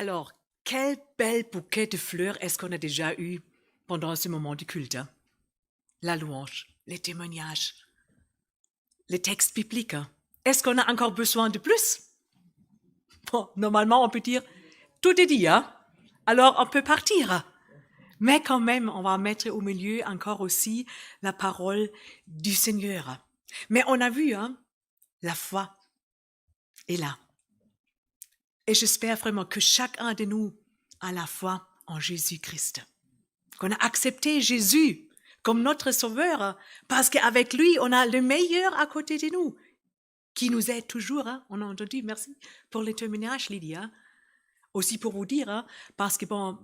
Alors, quel bel bouquet de fleurs est-ce qu'on a déjà eu pendant ce moment du culte, hein? La louange, les témoignages, les textes bibliques, hein. Est-ce qu'on a encore besoin de plus? Bon, normalement, on peut dire, tout est dit, hein? Alors, on peut partir. Mais quand même, on va mettre au milieu encore aussi la parole du Seigneur. Mais on a vu, hein, la foi est là. Et j'espère vraiment que chacun de nous a la foi en Jésus-Christ. Qu'on a accepté Jésus comme notre sauveur, parce qu'avec lui, on a le meilleur à côté de nous, qui nous aide toujours, hein. On a entendu, merci pour le témoignage, Lydia. Aussi pour vous dire, hein, parce que bon,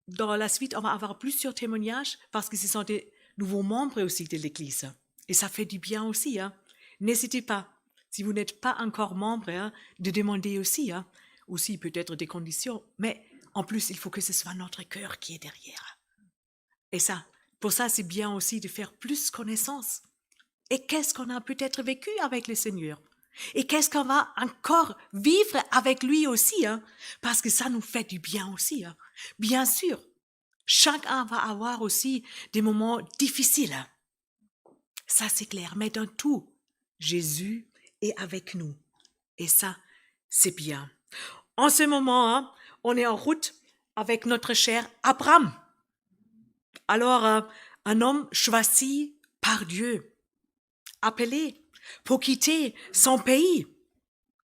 dans la suite, on va avoir plusieurs témoignages, parce que ce sont des nouveaux membres aussi de l'Église. Et ça fait du bien aussi, hein. N'hésitez pas, si vous n'êtes pas encore membre, hein, de demander aussi, hein, aussi peut-être des conditions, mais en plus, il faut que ce soit notre cœur qui est derrière. Et ça, pour ça, c'est bien aussi de faire plus connaissance. Et qu'est-ce qu'on a peut-être vécu avec le Seigneur? Et qu'est-ce qu'on va encore vivre avec lui aussi, hein? Parce que ça nous fait du bien aussi, hein? Bien sûr, chacun va avoir aussi des moments difficiles, hein. Ça, c'est clair. Mais dans tout, Jésus est avec nous. Et ça, c'est bien. En ce moment, hein, on est en route avec notre cher Abraham. Alors, un homme choisi par Dieu, appelé pour quitter son pays,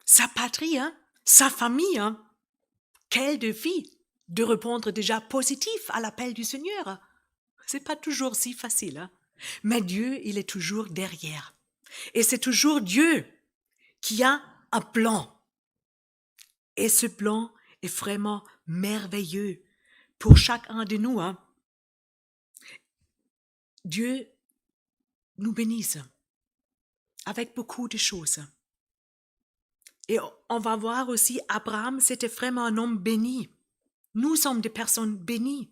sa patrie, hein, sa famille. Hein. Quel défi de répondre déjà positif à l'appel du Seigneur. C'est pas toujours si facile, hein. Mais Dieu, il est toujours derrière. Et c'est toujours Dieu qui a un plan. Et ce plan est vraiment merveilleux pour chacun de nous, hein. Dieu nous bénisse avec beaucoup de choses. Et on va voir aussi, Abraham, c'était vraiment un homme béni. Nous sommes des personnes bénies.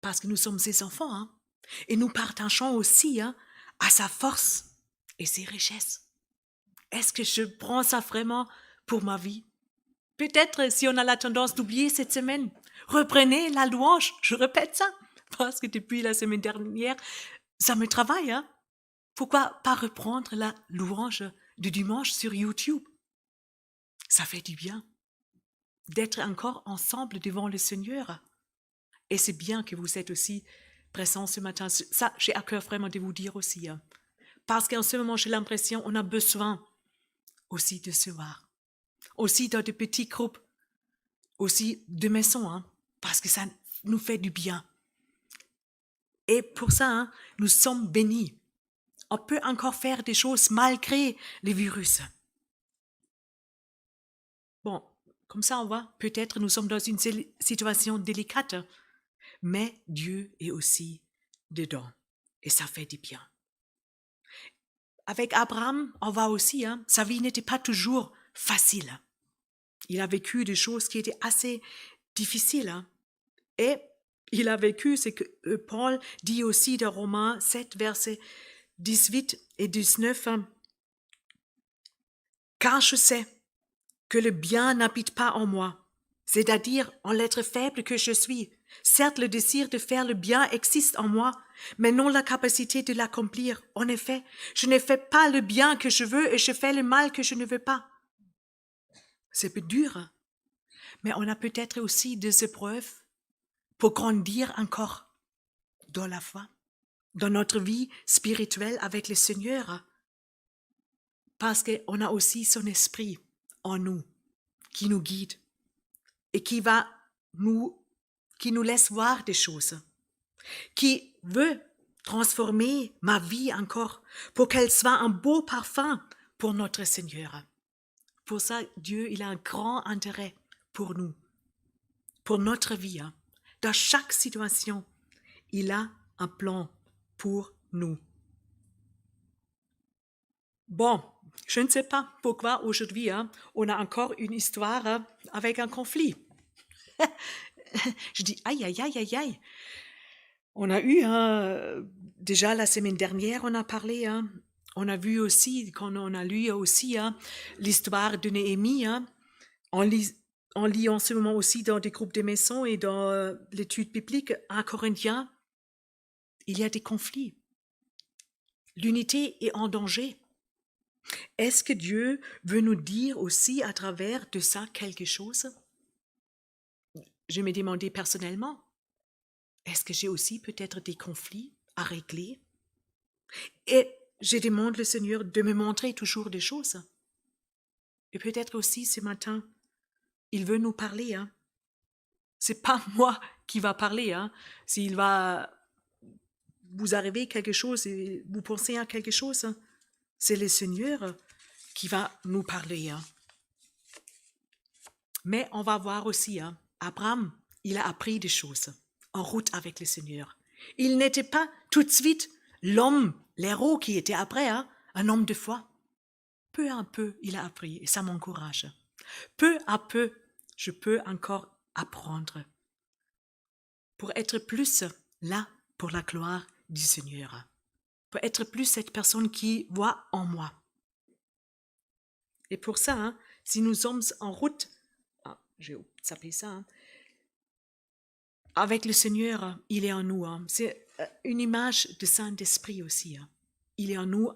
Parce que nous sommes ses enfants, hein. Et nous partageons aussi, hein, à sa force et ses richesses. Est-ce que je prends ça vraiment pour ma vie? Peut-être si on a la tendance d'oublier cette semaine, reprenez la louange, je répète ça, parce que depuis la semaine dernière, ça me travaille, hein. Pourquoi pas reprendre la louange du dimanche sur YouTube? Ça fait du bien d'être encore ensemble devant le Seigneur. Et c'est bien que vous êtes aussi présents ce matin. Ça, j'ai à cœur vraiment de vous dire aussi, hein. Parce qu'en ce moment, j'ai l'impression qu'on a besoin aussi de se voir. Aussi dans de petits groupes, aussi de maison, hein, parce que ça nous fait du bien. Et pour ça, hein, nous sommes bénis. On peut encore faire des choses malgré les virus. Bon, comme ça on voit, peut-être nous sommes dans une situation délicate, mais Dieu est aussi dedans. Et ça fait du bien. Avec Abraham, on voit aussi, hein, sa vie n'était pas toujours facile. Il a vécu des choses qui étaient assez difficiles. Hein. Et il a vécu ce que Paul dit aussi dans Romains 7, versets 18 et 19. Hein. Car je sais que le bien n'habite pas en moi, c'est-à-dire en l'être faible que je suis. Certes, le désir de faire le bien existe en moi, mais non la capacité de l'accomplir. En effet, je ne fais pas le bien que je veux et je fais le mal que je ne veux pas. C'est peu dur, mais on a peut-être aussi des épreuves pour grandir encore dans la foi, dans notre vie spirituelle avec le Seigneur, parce qu'on a aussi son esprit en nous, qui nous guide et qui nous laisse voir des choses, qui veut transformer ma vie encore pour qu'elle soit un beau parfum pour notre Seigneur. Pour ça, Dieu, il a un grand intérêt pour nous, pour notre vie. Hein. Dans chaque situation, il a un plan pour nous. Bon, je ne sais pas pourquoi aujourd'hui, hein, on a encore une histoire avec un conflit. Je dis, aïe, aïe, aïe, aïe, aïe. On a eu, hein, déjà la semaine dernière, on a parlé, hein, on a vu aussi, quand on a lu aussi hein, l'histoire de Néhémie, hein, on lit On lit en ce moment aussi dans des groupes de maisons et dans l'étude biblique à Corinthiens, il y a des conflits. L'unité est en danger. Est-ce que Dieu veut nous dire aussi à travers de ça quelque chose? Je me demandais personnellement, est-ce que j'ai aussi peut-être des conflits à régler? Et je demande le Seigneur de me montrer toujours des choses. Et peut-être aussi ce matin, il veut nous parler. Hein. C'est pas moi qui va parler. Hein. S'il va vous arriver quelque chose et vous pensez à quelque chose, hein, c'est le Seigneur qui va nous parler. Hein. Mais on va voir aussi, hein, Abraham, il a appris des choses en route avec le Seigneur. Il n'était pas tout de suite l'homme, l'héros qui était après, hein, un homme de foi. Peu à peu, il a appris et ça m'encourage. Peu à peu, je peux encore apprendre pour être plus là pour la gloire du Seigneur, pour être plus cette personne qui voit en moi. Et pour ça, hein, si nous sommes en route, j'ai sapé ça, hein, avec le Seigneur, il est en nous. Hein. C'est une image de Saint-Esprit aussi. Hein. Il est en nous,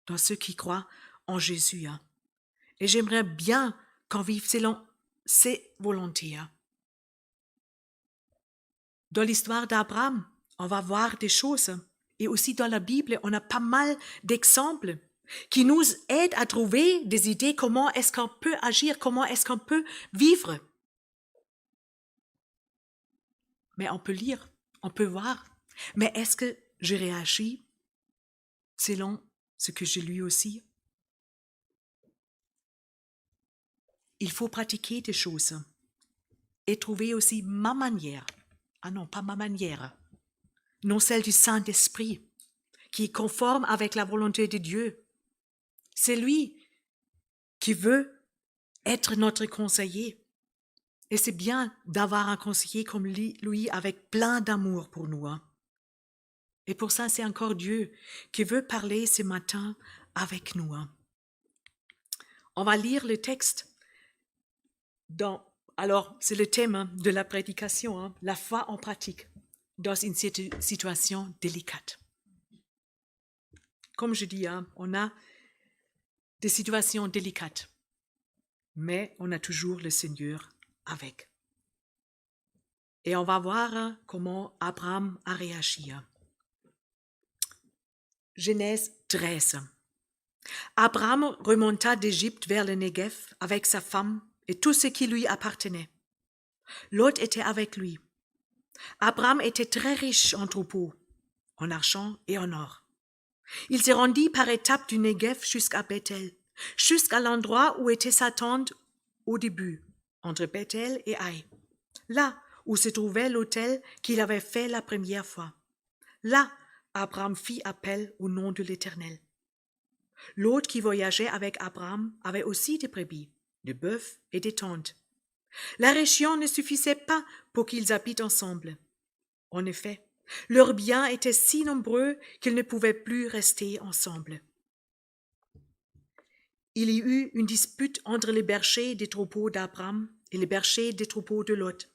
dans ceux qui croient en Jésus. Hein. Et j'aimerais bien qu'on vive selon ses volontés. Hein. Dans l'histoire d'Abraham, on va voir des choses. Et aussi dans la Bible, on a pas mal d'exemples qui nous aident à trouver des idées comment est-ce qu'on peut agir, comment est-ce qu'on peut vivre. Mais on peut lire, on peut voir. Mais est-ce que je réagis selon ce que j'ai lu aussi? Il faut pratiquer des choses et trouver aussi ma manière. Ah non, pas ma manière. Non celle du Saint-Esprit, qui est conforme avec la volonté de Dieu. C'est lui qui veut être notre conseiller. Et c'est bien d'avoir un conseiller comme lui avec plein d'amour pour nous. Hein. Et pour ça, c'est encore Dieu qui veut parler ce matin avec nous. Hein. On va lire le texte. Alors, c'est le thème hein, de la prédication, hein, la foi en pratique dans une situation délicate. Comme je dis, hein, on a des situations délicates, mais on a toujours le Seigneur avec. Et on va voir hein, comment Abraham a réagi. Hein. Genèse 13. Abraham remonta d'Égypte vers le Negev avec sa femme et tout ce qui lui appartenait. Lot était avec lui. Abraham était très riche en troupeaux, en argent et en or. Il se rendit par étapes du Negev jusqu'à Bethel, jusqu'à l'endroit où était sa tente au début, entre Bethel et Haï, là où se trouvait l'autel qu'il avait fait la première fois. Là, Abraham fit appel au nom de l'Éternel. Lot qui voyageait avec Abraham avait aussi des brebis, des bœufs et des tentes. La région ne suffisait pas pour qu'ils habitent ensemble. En effet, leurs biens étaient si nombreux qu'ils ne pouvaient plus rester ensemble. Il y eut une dispute entre les bergers des troupeaux d'Abraham et les bergers des troupeaux de Lot.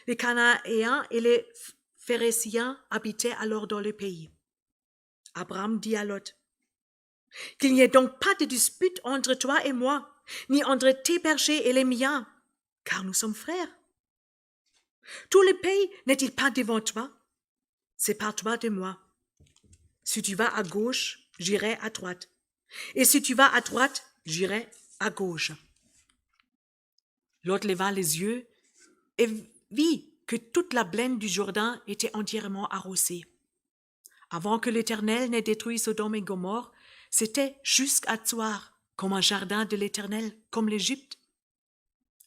Les Cananéens et les Phéréciens habitaient alors dans le pays. Abraham dit à Lot, « Qu'il n'y ait donc pas de dispute entre toi et moi, ni entre tes bergers et les miens, car nous sommes frères. Tout le pays n'est-il pas devant toi? Sépare-toi de moi. Si tu vas à gauche, j'irai à droite. Et si tu vas à droite, j'irai à gauche. » Lot leva les yeux et vit que toute la plaine du Jourdain était entièrement arrosée. Avant que l'Éternel n'ait détruit Sodome et Gomorrhe, c'était jusqu'à Tsoar, comme un jardin de l'Éternel, comme l'Égypte.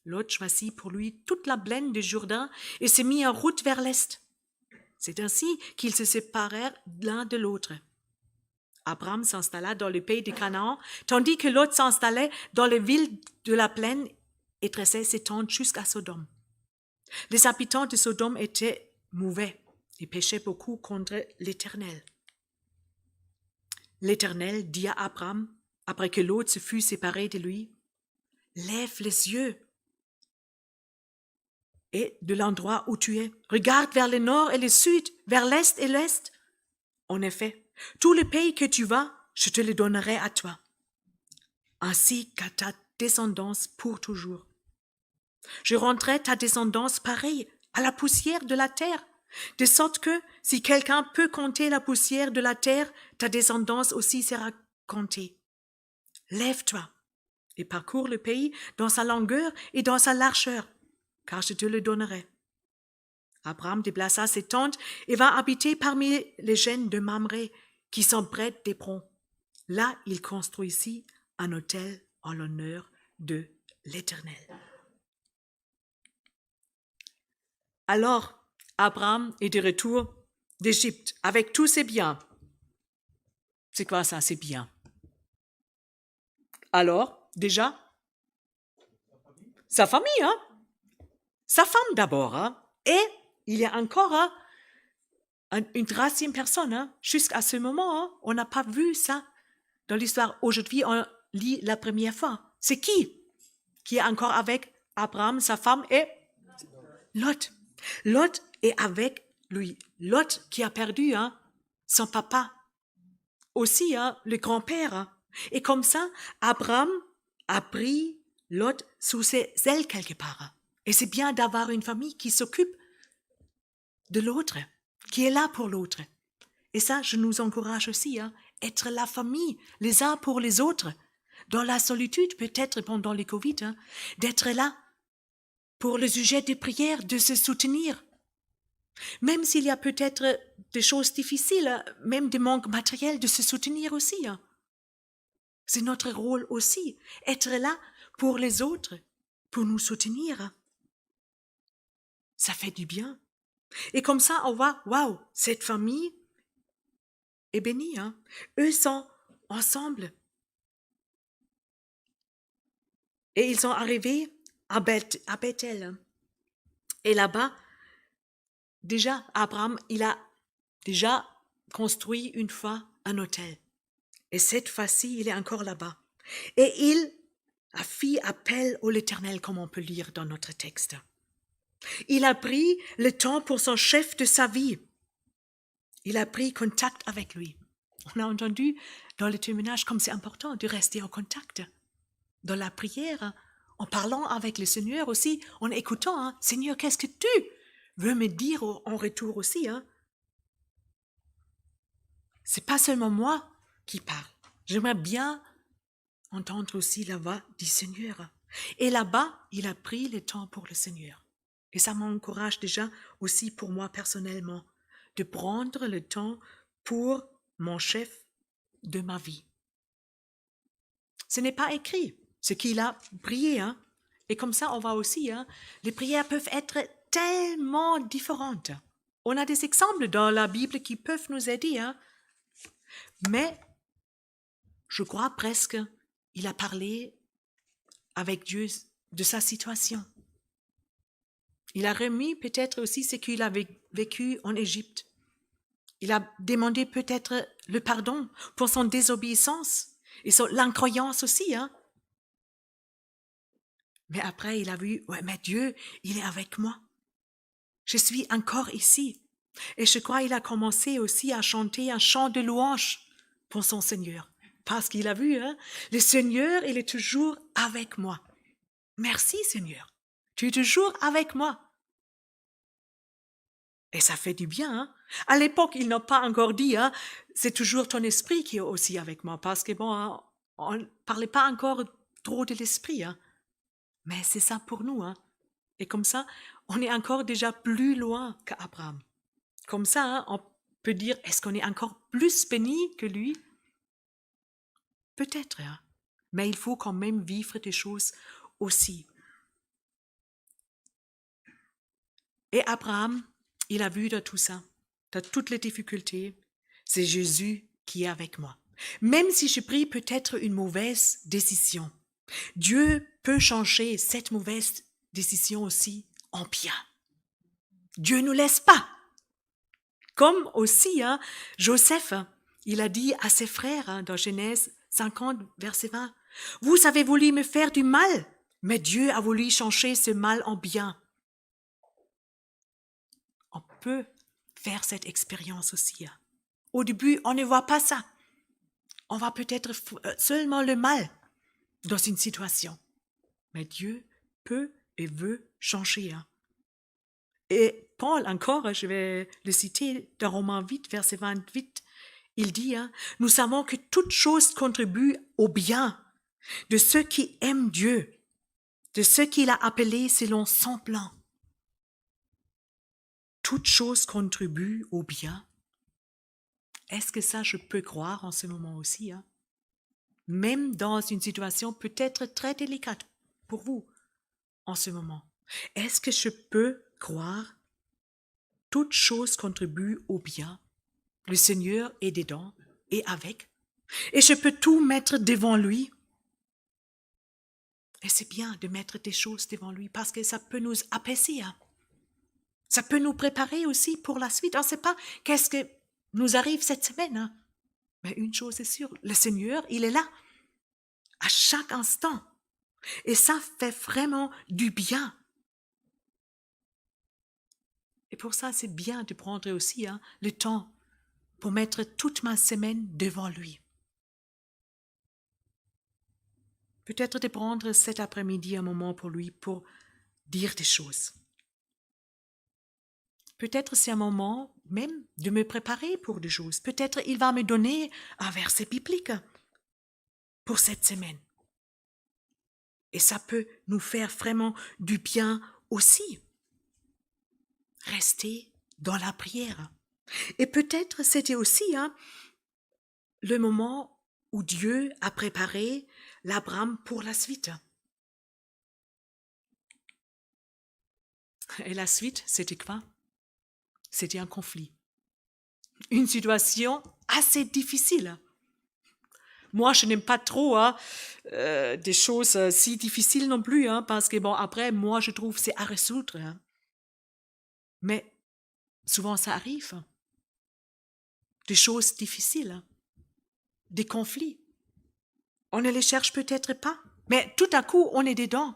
Lot choisit pour lui toute la plaine du Jourdain et se mit en route vers l'est. C'est ainsi qu'ils se séparèrent l'un de l'autre. Abraham s'installa dans le pays de Canaan, tandis que Lot s'installait dans les villes de la plaine et dressait ses tentes jusqu'à Sodome. Les habitants de Sodome étaient mauvais et péchaient beaucoup contre l'Éternel. L'Éternel dit à Abraham, après que Lot se fut séparé de lui, « Lève les yeux et de l'endroit où tu es. Regarde vers le nord et le sud, vers l'est et l'ouest. En effet, tout le pays que tu vas, je te le donnerai à toi, ainsi qu'à ta descendance pour toujours. Je rendrai ta descendance pareille à la poussière de la terre, de sorte que si quelqu'un peut compter la poussière de la terre, ta descendance aussi sera comptée. Lève-toi et parcours le pays dans sa longueur et dans sa largeur, car je te le donnerai. Abraham déplaça ses tentes et va habiter parmi les gènes de Mamré, qui sont près d'Hébron. Là, il construisit un autel en l'honneur de l'Éternel. Alors, Abraham est de retour d'Égypte avec tous ses biens. C'est quoi ça, ses biens? Alors, déjà, sa famille, hein? Sa femme d'abord, hein? Et il y a encore une troisième personne, hein? Jusqu'à ce moment, hein? On n'a pas vu ça dans l'histoire. Aujourd'hui, on lit la première fois. C'est qui est encore avec Abraham, sa femme et Lot. Lot est avec lui. Lot qui a perdu son papa. Aussi, le grand-père. Et comme ça, Abraham a pris Lot sous ses ailes quelque part. Et c'est bien d'avoir une famille qui s'occupe de l'autre, qui est là pour l'autre. Et ça, je nous encourage aussi, être la famille, les uns pour les autres. Dans la solitude, peut-être pendant le Covid, d'être là pour le sujet des prières, de se soutenir. Même s'il y a peut-être des choses difficiles, même des manques matériels, de se soutenir aussi. C'est notre rôle aussi, être là pour les autres, pour nous soutenir. Ça fait du bien. Et comme ça, on voit, waouh, cette famille est bénie. Eux sont ensemble. Et ils sont arrivés à Bethel. Et là-bas, déjà, Abraham, il a déjà construit une fois un autel. Et cette fois-ci, il est encore là-bas. Et il a fait appel à l'Éternel, comme on peut lire dans notre texte. Il a pris le temps pour son chef de sa vie. Il a pris contact avec lui. On a entendu dans le témoignage comme c'est important de rester en contact. Dans la prière, en parlant avec le Seigneur aussi, en écoutant, Seigneur, qu'est-ce que tu veux me dire en retour aussi? C'est pas seulement moi qui parle. J'aimerais bien entendre aussi la voix du Seigneur. Et là-bas, il a pris le temps pour le Seigneur. Et ça m'encourage déjà aussi pour moi personnellement, de prendre le temps pour mon chef de ma vie. Ce n'est pas écrit ce qu'il a prié. Et comme ça, on voit aussi, les prières peuvent être tellement différentes. On a des exemples dans la Bible qui peuvent nous aider. Mais je crois presque il a parlé avec Dieu de sa situation. Il a remis peut-être aussi ce qu'il avait vécu en Égypte. Il a demandé peut-être le pardon pour son désobéissance et l'incroyance aussi. Mais après, il a vu, ouais, mais Dieu, il est avec moi. Je suis encore ici. Et je crois qu'il a commencé aussi à chanter un chant de louange pour son Seigneur. Parce qu'il a vu, le Seigneur, il est toujours avec moi. Merci Seigneur, tu es toujours avec moi. Et ça fait du bien. À l'époque, il n'a pas encore dit, c'est toujours ton esprit qui est aussi avec moi. Parce que on ne parlait pas encore trop de l'esprit. Mais c'est ça pour nous. Et comme ça, on est encore déjà plus loin qu'Abraham. Comme ça, on peut dire, est-ce qu'on est encore plus béni que lui? Peut-être, mais il faut quand même vivre des choses aussi. Et Abraham, il a vu de tout ça, de toutes les difficultés, c'est Jésus qui est avec moi. Même si j'ai pris peut-être une mauvaise décision, Dieu peut changer cette mauvaise décision aussi en bien. Dieu ne nous laisse pas. Comme aussi, Joseph, il a dit à ses frères dans Genèse 50, verset 20, « Vous avez voulu me faire du mal, mais Dieu a voulu changer ce mal en bien. » peut faire cette expérience aussi. Au début, on ne voit pas ça. On voit peut-être seulement le mal dans une situation. Mais Dieu peut et veut changer. Et Paul, encore, je vais le citer dans Romains 8, verset 28, il dit, nous savons que toute chose contribue au bien de ceux qui aiment Dieu, de ceux qu'il a appelés selon son plan. Toute chose contribue au bien. Est-ce que ça, je peux croire en ce moment aussi, même dans une situation peut-être très délicate pour vous en ce moment? Est-ce que je peux croire toute chose contribue au bien? Le Seigneur est dedans et avec. Et je peux tout mettre devant lui. Et c'est bien de mettre des choses devant lui parce que ça peut nous apaiser. Ça peut nous préparer aussi pour la suite. On ne sait pas qu'est-ce que nous arrive cette semaine. Mais une chose est sûre, le Seigneur, il est là à chaque instant. Et ça fait vraiment du bien. Et pour ça, c'est bien de prendre aussi le temps pour mettre toute ma semaine devant lui. Peut-être de prendre cet après-midi un moment pour lui pour dire des choses. Peut-être c'est un moment même de me préparer pour des choses. Peut-être il va me donner un verset biblique pour cette semaine. Et ça peut nous faire vraiment du bien aussi. Rester dans la prière. Et peut-être c'était aussi le moment où Dieu a préparé l'Abraham pour la suite. Et la suite, c'était quoi? C'était un conflit. Une situation assez difficile. Moi, je n'aime pas trop des choses si difficiles non plus, parce que après, moi, je trouve que c'est à résoudre. Mais souvent, ça arrive. Des choses difficiles, des conflits. On ne les cherche peut-être pas, mais tout à coup, on est dedans.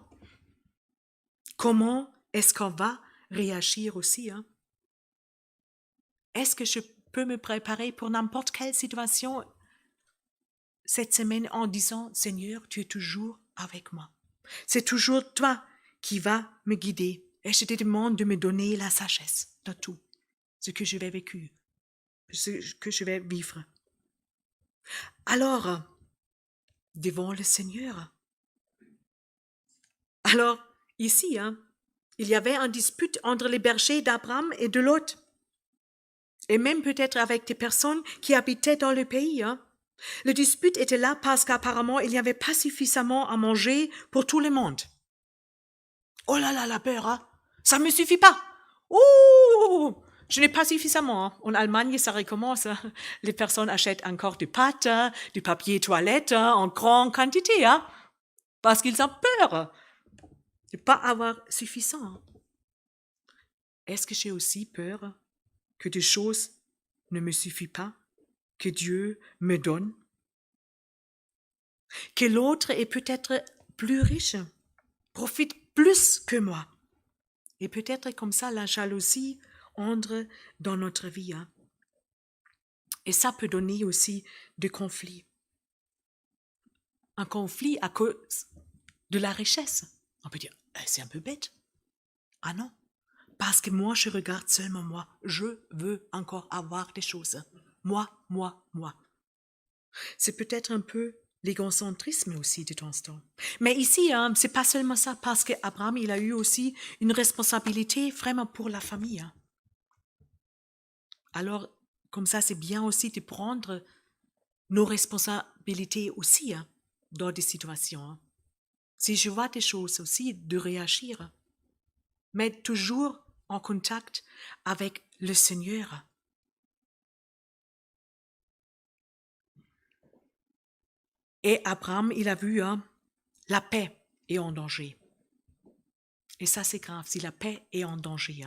Comment est-ce qu'on va réagir aussi? Est-ce que je peux me préparer pour n'importe quelle situation cette semaine en disant, Seigneur, tu es toujours avec moi. C'est toujours toi qui vas me guider. Et je te demande de me donner la sagesse dans tout ce que je vais vécu, ce que je vais vivre. Alors, devant le Seigneur. Alors, ici, il y avait une dispute entre les bergers d'Abraham et de Lot. Et même peut-être avec des personnes qui habitaient dans le pays. Le dispute était là parce qu'apparemment, il n'y avait pas suffisamment à manger pour tout le monde. Oh là là, la peur, ça ne me suffit pas. Ouh, je n'ai pas suffisamment. En Allemagne, ça recommence. Les personnes achètent encore des pâtes, du papier toilette en grande quantité, parce qu'ils ont peur de ne pas avoir suffisant. Est-ce que j'ai aussi peur que des choses ne me suffisent pas, que Dieu me donne? Que l'autre est peut-être plus riche, profite plus que moi. Et peut-être comme ça, la jalousie entre dans notre vie. Et ça peut donner aussi des conflits. Un conflit à cause de la richesse. On peut dire, c'est un peu bête. Ah non, parce que moi, je regarde seulement moi. Je veux encore avoir des choses. Moi. C'est peut-être un peu l'égocentrisme aussi de temps en temps. Mais ici, c'est pas seulement ça, parce qu'Abraham, il a eu aussi une responsabilité vraiment pour la famille. Alors, comme ça, c'est bien aussi de prendre nos responsabilités aussi dans des situations. Si je vois des choses aussi, de réagir, mais toujours en contact avec le Seigneur. Et Abraham, il a vu, la paix est en danger. Et ça, c'est grave, si la paix est en danger.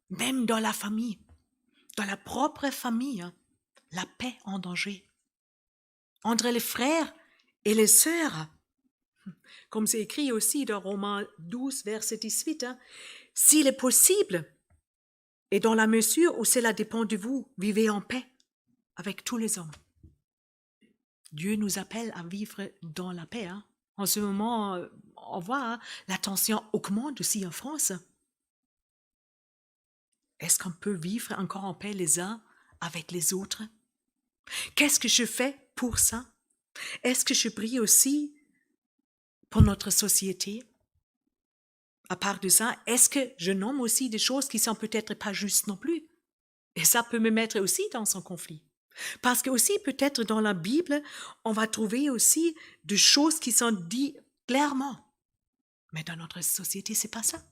Même dans la famille, dans la propre famille, la paix en danger. Entre les frères et les sœurs. Comme c'est écrit aussi dans Romains 12, verset 18, s'il est possible, Et dans la mesure où cela dépend de vous, vivez en paix avec tous les hommes. Dieu nous appelle à vivre dans la paix. Hein. En ce moment, on voit, hein, la tension augmente aussi en France. Est-ce qu'on peut vivre encore en paix les uns avec les autres? Qu'est-ce que je fais pour ça? Est-ce que je prie aussi pour notre société? À part de ça, est-ce que je nomme aussi des choses qui sont peut-être pas justes non plus? Et ça peut me mettre aussi dans un conflit. Parce que aussi, peut-être dans la Bible, on va trouver aussi des choses qui sont dites clairement. Mais dans notre société, c'est pas ça.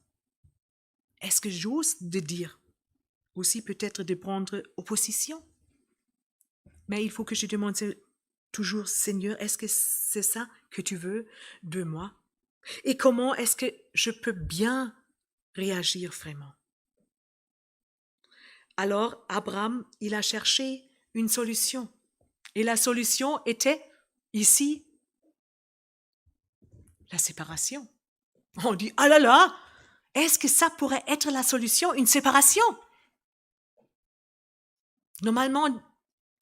Est-ce que j'ose de dire? Aussi peut-être de prendre opposition. Mais il faut que je demande toujours, Seigneur, est-ce que c'est ça que tu veux de moi? Et comment est-ce que je peux bien réagir vraiment? Alors, Abraham, il a cherché une solution. Et la solution était, ici, la séparation. On dit, ah là là, est-ce que ça pourrait être la solution, une séparation? Normalement,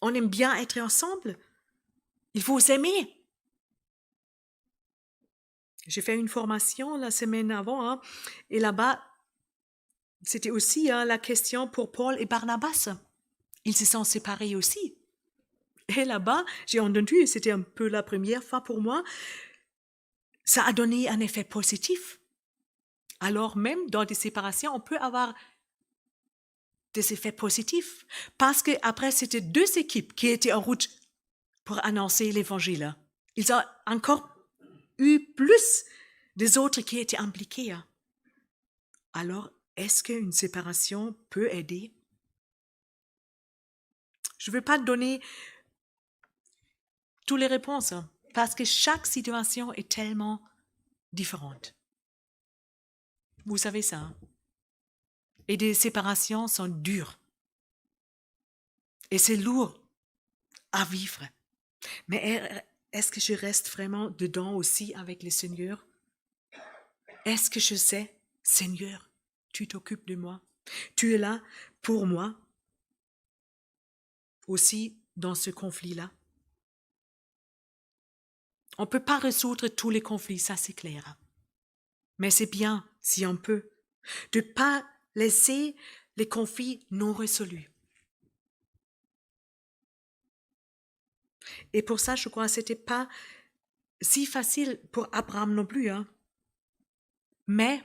on aime bien être ensemble. Il faut s'aimer. J'ai fait une formation la semaine avant, hein, et là-bas, c'était aussi la question pour Paul et Barnabas. Ils se sont séparés aussi. Et là-bas, j'ai entendu, c'était un peu la première fois pour moi, ça a donné un effet positif. Alors même dans des séparations, on peut avoir des effets positifs. Parce qu'après, c'était deux équipes qui étaient en route pour annoncer l'évangile. Ils ont encore eu plus des autres qui étaient impliqués. Alors, est-ce qu'une séparation peut aider? Je ne veux pas donner toutes les réponses, parce que chaque situation est tellement différente. Vous savez ça. Hein? Et des séparations sont dures. Et c'est lourd à vivre. Mais est-ce que je reste vraiment dedans aussi avec le Seigneur? Est-ce que je sais, Seigneur, tu t'occupes de moi? Tu es là pour moi aussi dans ce conflit-là? On ne peut pas résoudre tous les conflits, ça c'est clair. Mais c'est bien, si on peut, de ne pas laisser les conflits non résolus. Et pour ça, je crois que ce n'était pas si facile pour Abraham non plus. Hein. Mais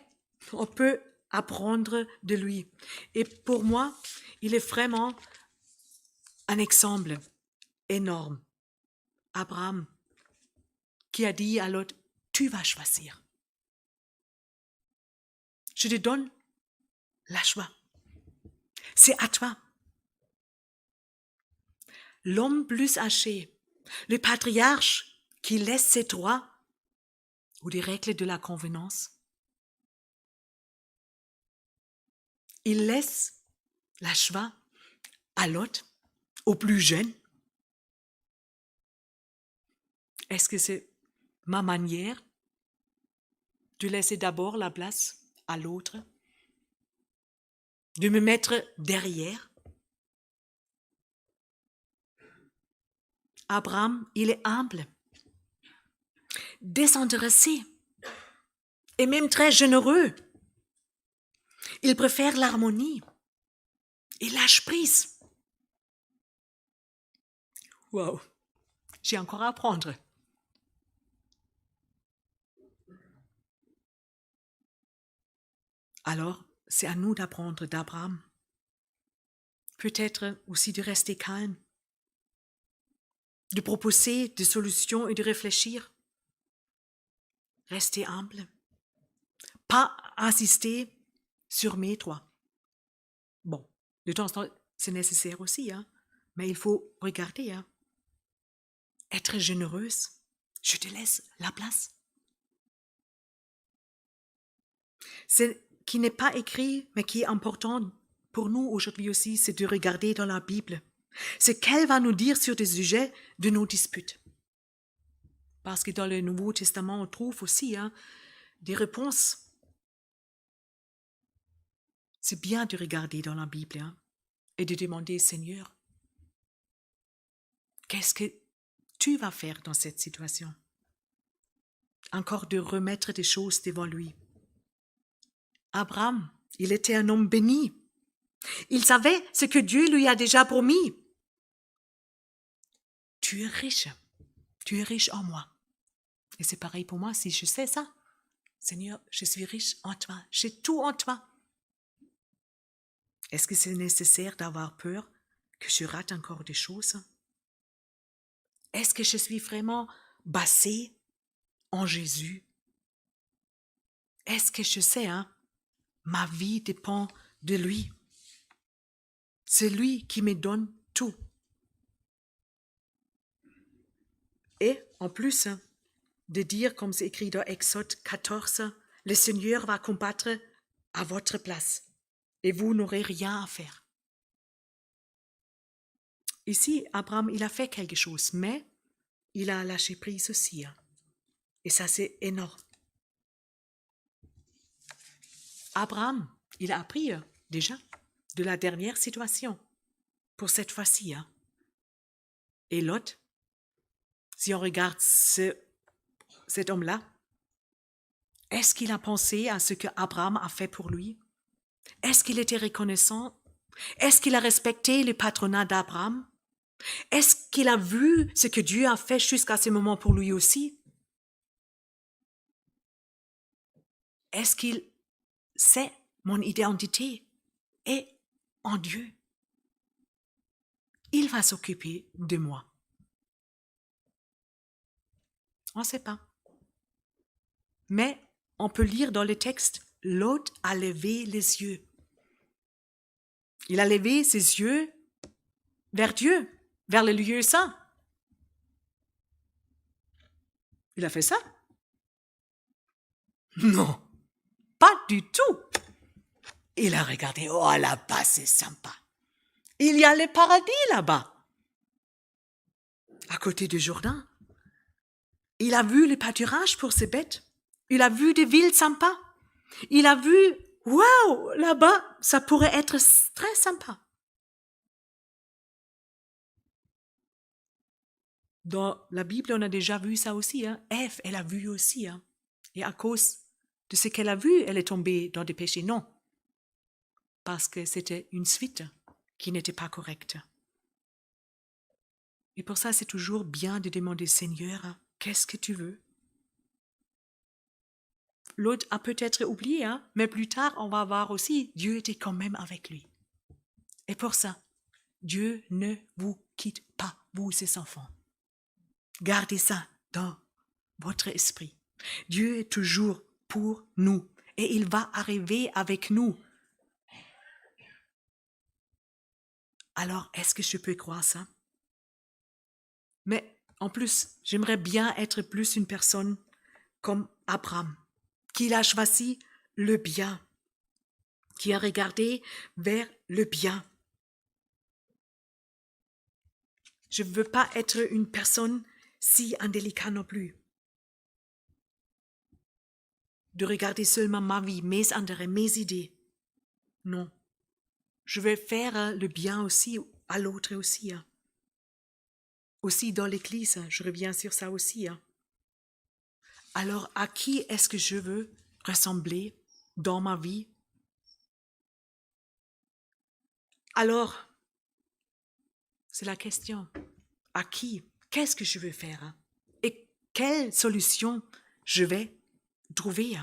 on peut apprendre de lui. Et pour moi, il est vraiment un exemple énorme. Abraham, qui a dit à l'autre, tu vas choisir. Je te donne la choix. C'est à toi. L'homme plus âgé, le patriarche qui laisse ses droits ou les règles de la convenance. Il laisse la choix à l'autre, au plus jeune. Est-ce que c'est ma manière de laisser d'abord la place à l'autre, de me mettre derrière? Abraham, il est humble, désintéressé et même très généreux. Il préfère l'harmonie et lâche prise. Wow, j'ai encore à apprendre. Alors, c'est à nous d'apprendre d'Abraham. Peut-être aussi de rester calme, de proposer des solutions et de réfléchir. Rester humble. Pas insister sur mes droits. Bon, de temps en temps, c'est nécessaire aussi, hein, mais il faut regarder. Hein. Être généreuse, je te laisse la place. Ce qui n'est pas écrit, mais qui est important pour nous aujourd'hui aussi, c'est de regarder dans la Bible. C'est qu'elle va nous dire sur des sujets de nos disputes. Parce que dans le Nouveau Testament, on trouve aussi des réponses. c'est bien de regarder dans la Bible et de demander, Seigneur, qu'est-ce que tu vas faire dans cette situation? Encore de remettre des choses devant lui. Abraham, il était un homme béni. Il savait ce que Dieu lui a déjà promis. Tu es riche en moi. Et c'est pareil pour moi si je sais ça. Seigneur, je suis riche en toi, j'ai tout en toi. Est-ce que c'est nécessaire d'avoir peur que je rate encore des choses? Est-ce que je suis vraiment basé en Jésus? Est-ce que je sais, ma vie dépend de lui. C'est lui qui me donne tout. Et en plus, de dire, comme c'est écrit dans Exode 14, le Seigneur va combattre à votre place et vous n'aurez rien à faire. Ici, Abraham, il a fait quelque chose, mais il a lâché prise aussi. Et ça, c'est énorme. Abraham, il a appris déjà de la dernière situation pour cette fois-ci. Et Lot, si on regarde cet homme-là, est-ce qu'il a pensé à ce que Abraham a fait pour lui? Est-ce qu'il était reconnaissant? Est-ce qu'il a respecté le patronat d'Abraham? Est-ce qu'il a vu ce que Dieu a fait jusqu'à ce moment pour lui aussi? Est-ce qu'il sait mon identité est en Dieu? Il va s'occuper de moi. On ne sait pas. Mais on peut lire dans le texte, Lot a levé les yeux. Il a levé ses yeux vers Dieu, vers le lieu saint. Il a fait ça? Non, pas du tout. Il a regardé, oh là-bas c'est sympa. Il y a le paradis là-bas, à côté du Jourdain. Il a vu le pâturage pour ses bêtes. Il a vu des villes sympas. Il a vu, waouh, là-bas, ça pourrait être très sympa. Dans la Bible, on a déjà vu ça aussi. Ève, elle a vu aussi. Et à cause de ce qu'elle a vu, elle est tombée dans des péchés. Non, parce que c'était une suite qui n'était pas correcte. Et pour ça, c'est toujours bien de demander, Seigneur, qu'est-ce que tu veux? L'autre a peut-être oublié, mais plus tard, on va voir aussi, Dieu était quand même avec lui. Et pour ça, Dieu ne vous quitte pas, vous, ses enfants. Gardez ça dans votre esprit. Dieu est toujours pour nous et il va arriver avec nous. Alors, est-ce que je peux croire ça? Mais en plus, j'aimerais bien être plus une personne comme Abraham, qui a choisi le bien, qui a regardé vers le bien. Je ne veux pas être une personne si indélicate non plus. De regarder seulement ma vie, mes intérêts, mes idées. Non. Je vais faire le bien aussi à l'autre aussi. Aussi dans l'église, je reviens sur ça aussi. Alors, à qui est-ce que je veux ressembler dans ma vie? Alors, c'est la question. À qui? Qu'est-ce que je veux faire? Et quelle solution je vais trouver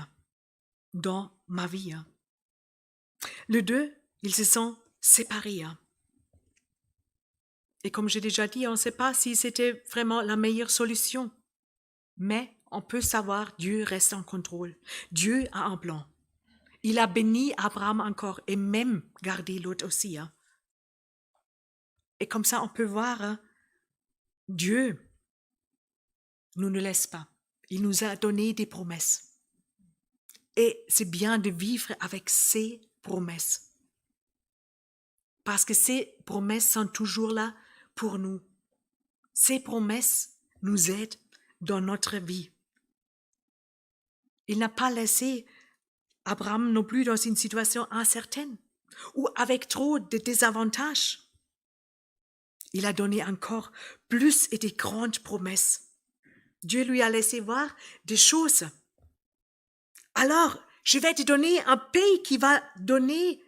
dans ma vie? Les deux, ils se sont séparés. Et comme j'ai déjà dit, on ne sait pas si c'était vraiment la meilleure solution. Mais on peut savoir, Dieu reste en contrôle. Dieu a un plan. Il a béni Abraham encore et même gardé Lot aussi. Et comme ça, on peut voir, Dieu nous ne laisse pas. Il nous a donné des promesses. Et c'est bien de vivre avec ces promesses. Parce que ces promesses sont toujours là pour nous. Ces promesses nous aident dans notre vie. Il n'a pas laissé Abraham non plus dans une situation incertaine. ou avec trop de désavantages. Il a donné encore plus et des grandes promesses. Dieu lui a laissé voir des choses. Alors, je vais te donner un pays qui va donner,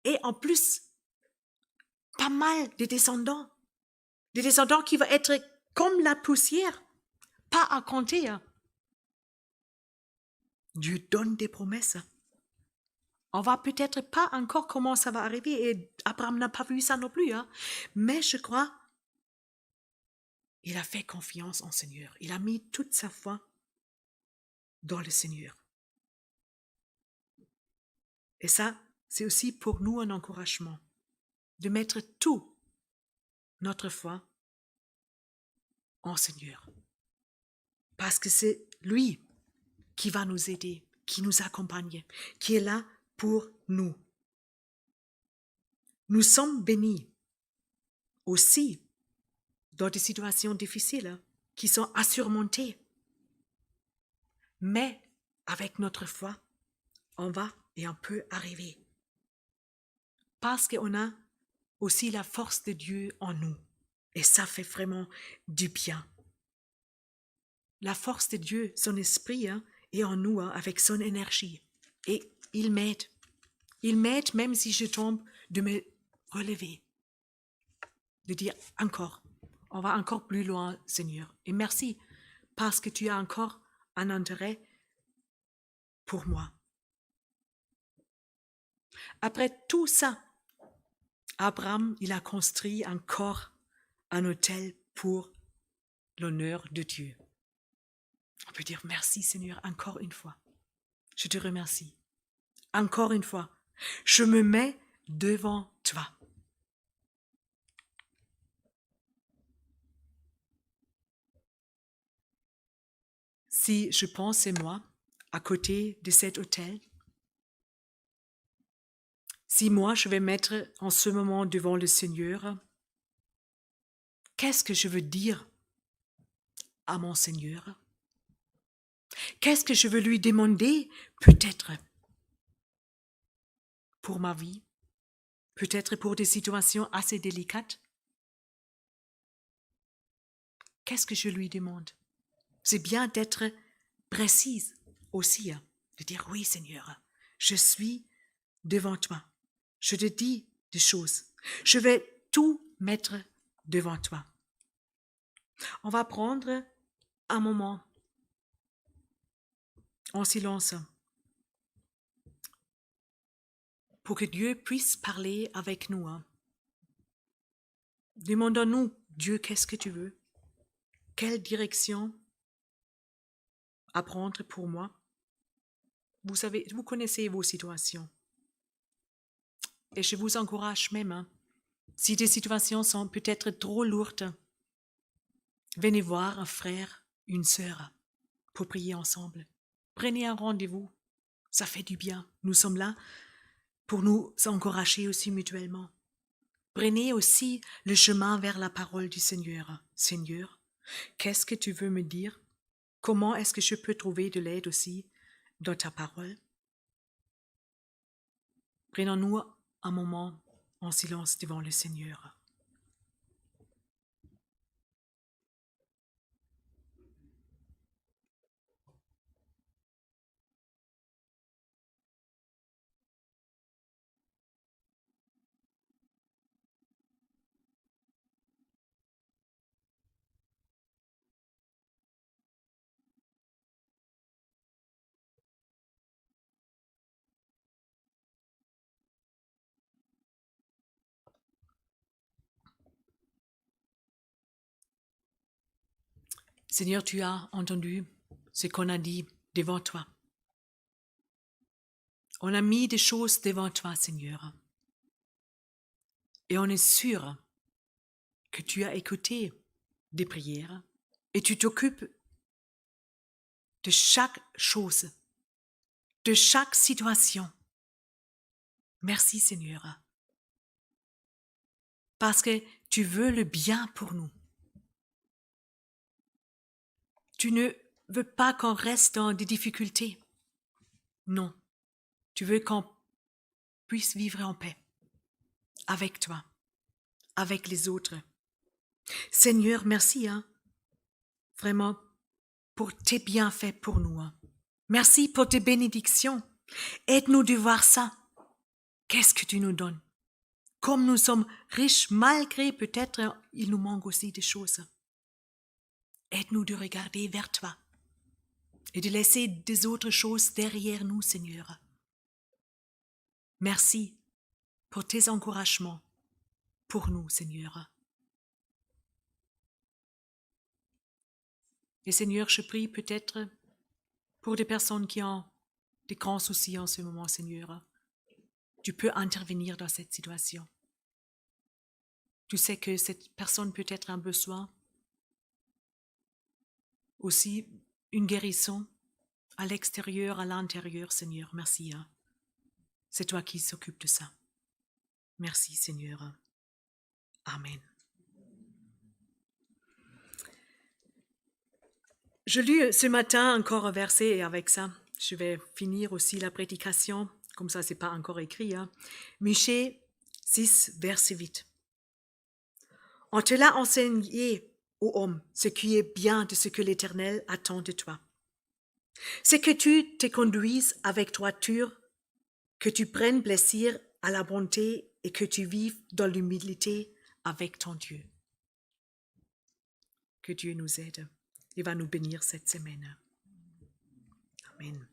et en plus, pas mal de descendants. Des descendants qui vont être comme la poussière, pas à compter. Dieu donne des promesses. On va peut-être pas encore comment ça va arriver, et Abraham n'a pas vu ça non plus. Mais je crois, il a fait confiance en Seigneur. Il a mis toute sa foi dans le Seigneur. Et ça, c'est aussi pour nous un encouragement de mettre tout notre foi en Seigneur. Parce que c'est lui qui va nous aider, qui nous accompagne, qui est là pour nous. Nous sommes bénis aussi dans des situations difficiles qui sont à surmonter. Mais avec notre foi, on va et on peut arriver. Parce qu'on a aussi la force de Dieu en nous. Et ça fait vraiment du bien. La force de Dieu, son esprit, est en nous avec son énergie. Et il m'aide. Il m'aide même si je tombe de me relever. De dire encore, on va encore plus loin, Seigneur. Et merci parce que tu as encore un intérêt pour moi. Après tout ça, Abraham, il a construit encore un autel pour l'honneur de Dieu. On peut dire merci Seigneur encore une fois. Je te remercie. Encore une fois, je me mets devant toi. Si je pense c'est moi, à côté de cet autel, si moi je vais mettre en ce moment devant le Seigneur, qu'est-ce que je veux dire à mon Seigneur? Qu'est-ce que je veux lui demander peut-être pour ma vie, peut-être pour des situations assez délicates? Qu'est-ce que je lui demande? C'est bien d'être précise aussi, de dire oui Seigneur, je suis devant toi. Je te dis des choses. Je vais tout mettre devant toi. On va prendre un moment en silence pour que Dieu puisse parler avec nous. Demandons-nous, Dieu, qu'est-ce que tu veux? Quelle direction à prendre pour moi? Vous savez, vous connaissez vos situations. Et je vous encourage même, si des situations sont peut-être trop lourdes, venez voir un frère, une sœur, pour prier ensemble. Prenez un rendez-vous, ça fait du bien. Nous sommes là pour nous encourager aussi mutuellement. Prenez aussi le chemin vers la parole du Seigneur. Seigneur, qu'est-ce que tu veux me dire? Comment est-ce que je peux trouver de l'aide aussi dans ta parole? Prenons-nous un moment en silence devant le Seigneur. Seigneur, tu as entendu ce qu'on a dit devant toi. On a mis des choses devant toi, Seigneur. Et on est sûr que tu as écouté des prières et tu t'occupes de chaque chose, de chaque situation. Merci, Seigneur. Parce que tu veux le bien pour nous. Tu ne veux pas qu'on reste dans des difficultés. Non. Tu veux qu'on puisse vivre en paix avec toi, avec les autres. Seigneur, merci, vraiment, pour tes bienfaits pour nous. Merci pour tes bénédictions. Aide-nous de voir ça. Qu'est-ce que tu nous donnes? Comme nous sommes riches, malgré peut-être, il nous manque aussi des choses. Aide-nous de regarder vers toi et de laisser des autres choses derrière nous, Seigneur. Merci pour tes encouragements pour nous, Seigneur. Et Seigneur, je prie peut-être pour des personnes qui ont des grands soucis en ce moment, Seigneur. Tu peux intervenir dans cette situation. Tu sais que cette personne peut être un besoin, aussi une guérison à l'extérieur, à l'intérieur, Seigneur. Merci. C'est toi qui s'occupe de ça. Merci, Seigneur. Amen. Je lis ce matin encore un verset et avec ça, je vais finir aussi la prédication. Comme ça, c'est pas encore écrit. Michée 6, verset 8. On te l'a enseigné, ô homme, ce qui est bien de ce que l'Éternel attend de toi. C'est que tu te conduises avec droiture, que tu prennes plaisir à la bonté et que tu vives dans l'humilité avec ton Dieu. Que Dieu nous aide et va nous bénir cette semaine. Amen.